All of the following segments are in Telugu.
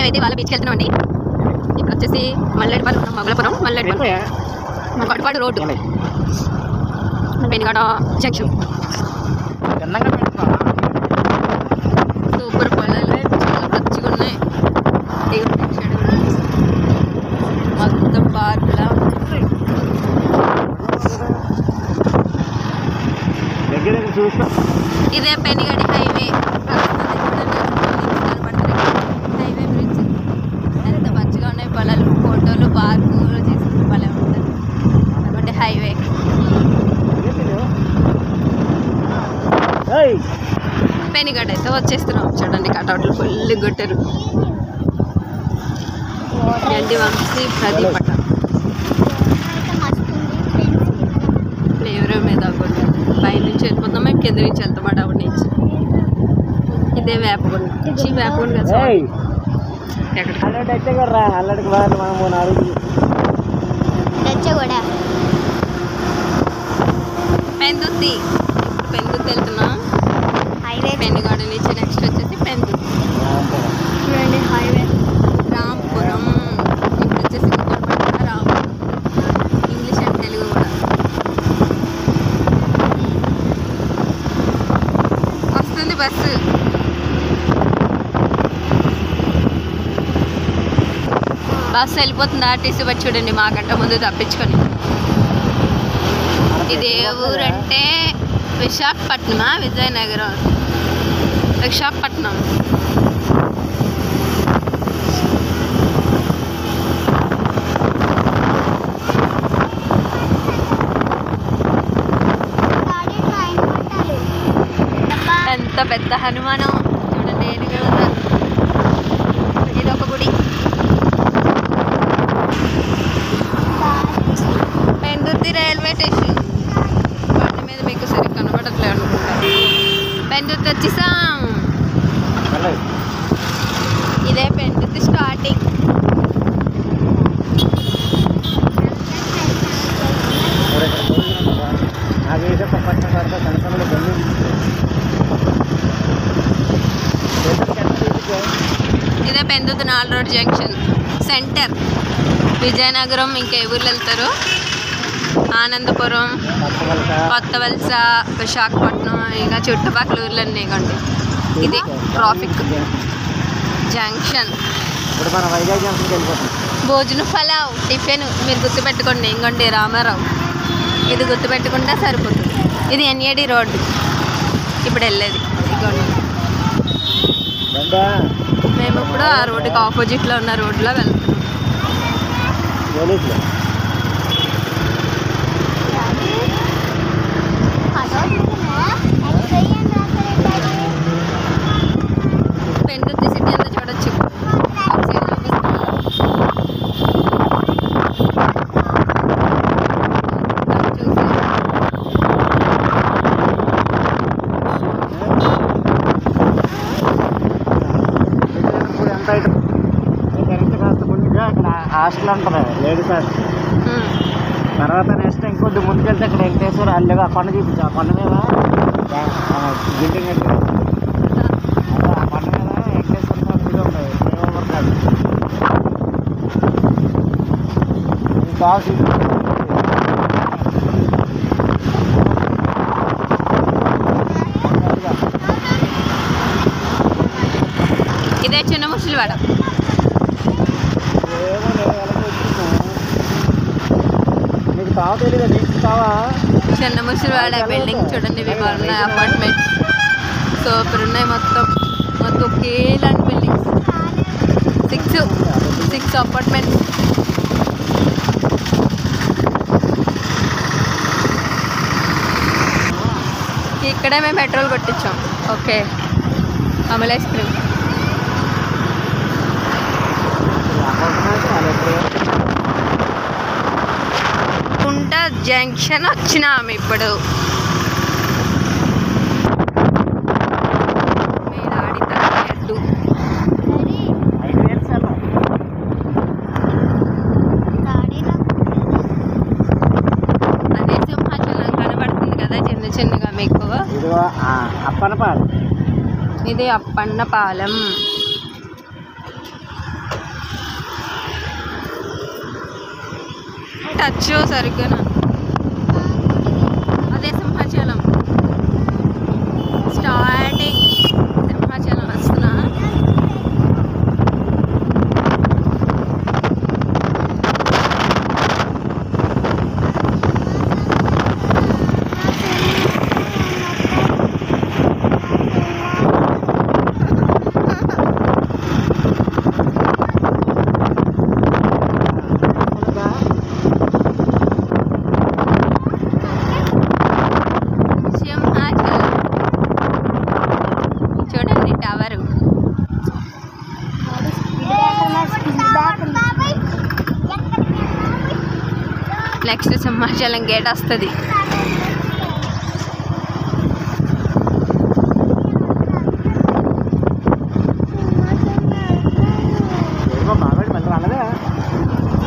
అయితే వాళ్ళ బీచ్కి వెళ్తున్నాం అండి. ఇప్పుడు వచ్చేసి మల్లెడిపాడు మొగలపురం మల్లెడిపాడు రోడ్డు పెనుగొండ జంక్షన్. సూపర్ పొలాలు చాలా పచ్చిగా ఉన్నాయి. మొత్తం పార్కులా ఇదే పెనుగడి హైవే. హైవే బ్రిడ్జ్ ఎంత మంచిగా ఉన్నాయి పొలాలు, ఫోటోలు పార్కులు చేసుకునే పొలం ఉంటుంది. కాబట్టి హైవే పెనుగడ అయితే వచ్చేస్తున్నాం. చూడండి కటౌట్లు ఫుల్ కొట్టారు. గండి వంశీ ప్రదీప్ పట్ట ఫ్లేవర్ మీద పైనుంచి వెళ్ళిపోతాం. మేము కింద నుంచి వెళ్తాం అడవి నుంచి. ఇదే వేపగుండ వేపగుండ కదా పెందుద్ది. ఇప్పుడు పెందుద్ది వెళ్తున్నాం హైవే. పెనుగొండ నుంచి నెక్స్ట్ వచ్చేసి పెందుద్ది. చూడండి హైవే రాంపురం. ఇప్పుడు వచ్చేసి రాంపురం. ఇంగ్లీష్ అండ్ తెలుగు కూడా వస్తుంది బస్సు. బస్సు వెళ్ళిపోతుంది ఆర్టీసీ బస్. చూడండి మాకంట ముందు తప్పించుకొని. ఇది ఏ ఊరంటే విశాఖపట్నమా విజయనగరం? విశాఖపట్నం. ఎంత పెద్ద హనుమానం చూడండి. ఇది ఒక గుడి. Pendurthi railway station. వాటి మీద మీకు సరిగ్గా కనపడట్లేదు అనుకుంటా. పెందుర్తి వచ్చేసాం. ఇదే పెందుర్తి స్టార్టింగ్. ఇదే Pendurthi 4 road junction centre. Vizianagaram ఇంకా ఏ ఊర్లు వెళ్తారు? ఆనందపురం, కొత్తవలస, విశాఖపట్నం, ఇంకా చుట్టుపక్కల ఊర్లన్నీ. ఇవ్వండి ఇది ట్రాఫిక్ జంక్షన్. భోజన ఫలావ్ టిఫిన్ మీరు గుర్తుపెట్టుకోండి. ఇంకోండి రామారావు. ఇది గుర్తుపెట్టుకుంటే సరిపోతుంది. ఇది ఎన్ఏడి రోడ్డు ఇప్పుడు వెళ్ళేది. ఇదిగోండి మేము ఇప్పుడు ఆ రోడ్డుకి ఆపోజిట్లో ఉన్న రోడ్లో వెళ్తున్నాం. పెందుర్తి సిటీ అంతా చూడొచ్చు. హాస్టల్ అంటారు లేడీస్ హాస్టల్. తర్వాత నెక్స్ట్ ఇంకొద్ది ముందుకెళ్తే ఇక్కడ వెంకటేశ్వర అల్లుగా కొండ చూపించు. ఆ కొండ మీద బిల్డింగ్ అంటే ఆ కొండ మీద వెంకటేశ్వర స్వామి ఉంటాయి. బాగా ఇదే చిన్న ముసలివాడ. చిన్న ముసలివాడ బిల్డింగ్ చూడండి. ఇవి ఉన్నాయి అపార్ట్మెంట్స్. సూపర్ ఉన్నాయి. మొత్తం ఒకేలాంటి బిల్డింగ్స్. 6 అపార్ట్మెంట్స్. ఇక్కడే మేము పెట్రోల్ కొట్టించాం. Okay Amal ice cream. Kunta junction వచ్చినాము ఇప్పుడు. అదే సింహాచలం కనబడుతుంది కదా చిన్న చిన్నగా మీకు. అప్పన్నపాలెం. ఇది అప్పన్నపాలెం. టచ్ సరిగ్గా అదే సింహాచలం స్టార్టింగ్. సింహాచలం వస్తున్నా. చూడండి టవరు. నెక్స్ట్ సింహాచలం గేట్ వస్తుంది.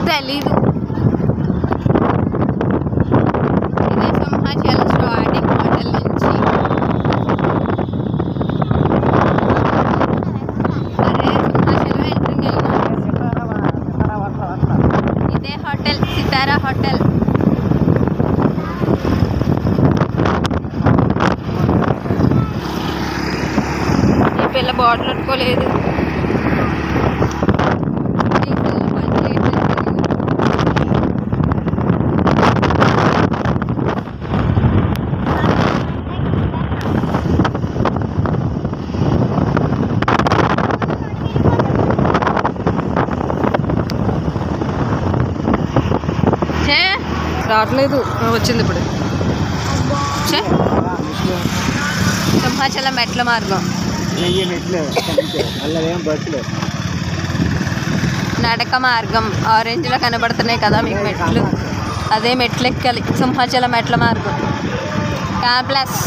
తెలీదు. ఇదే సింహాచలం స్టార్టింగ్ హోటల్ నుంచి. అరే సింహాచలం ఎంట్రింగ్ అయినా ఇదే హోటల్, సితారా హోటల్. ఈ పిల్ల బాటిల్ పట్టుకోలేదు. రావట్లేదు, వచ్చింది ఇప్పుడు. సింహాచలం మెట్ల మార్గం. నడక మార్గం ఆరెంజ్లో కనబడుతున్నాయి కదా మీకు మెట్లు. అదే మెట్లు ఎక్కాలి. సింహాచలం మెట్ల మార్గం. కాంప్లెక్స్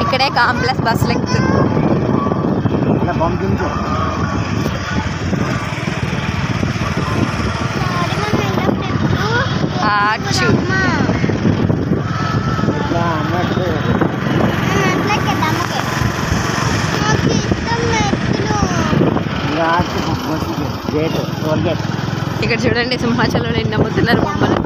ఇక్కడే కాంప్లెక్స్ బస్సులు ఎక్కుతుంది. ఆచు ఇక్కడ చూడండి సింహాచలంలో ఎన్ని అమ్ముతున్నారు బొమ్మలు.